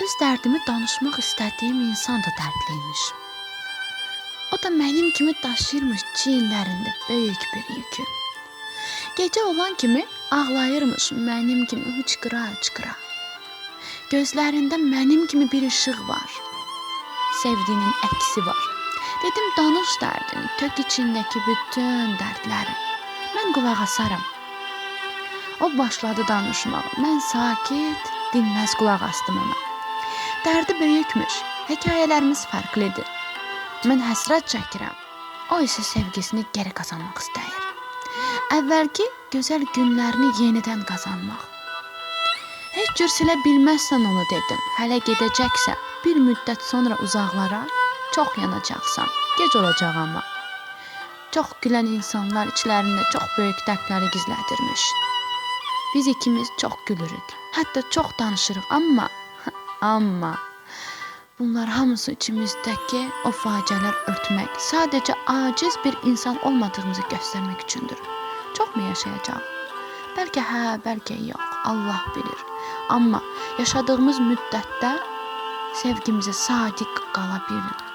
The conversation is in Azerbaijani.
Öz dərdimi danışmaq istədiyim insan da dərdliymiş. O da mənim kimi daşıyırmış çiyinlərində böyük bir yükü. Gecə olan kimi ağlayırmış mənim kimi hıçqıra-hıçqıra. Gözlərində mənim kimi bir işıq var. Sevdiyinin əksi var. Dedim danış dərdini, tök içindəki bütün dərdləri. Mən qulaq asaram. O başladı danışmağa. Mən sakit, dinməz qulaq astım ona. Dərdi böyükmüş, hekayələrimiz fərqlidir. Mən həsrət çəkirəm. O isə sevgisini geri qazanmaq istəyir. Əvvəlki gözəl günlərini yenidən qazanmaq. Heç cür silə bilməzsən onu dedim. Hələ gedəcəksə bir müddət sonra uzaqlara çox yanacaqsan. Gec olacaq amma. Çox gülən insanlar içlərində çox böyük dərdləri gizlədirmiş. Biz ikimiz çox gülürük. Hətta çox danışırıq, amma bunlar hamısı içimizdəki o faciələr örtmək, sadəcə aciz bir insan olmadığımızı göstərmək üçündür. Çox mu yaşayacaq? Bəlkə hə, bəlkə yox. Allah bilir. Amma yaşadığımız müddətdə sevgimizə sadiq qala bilin.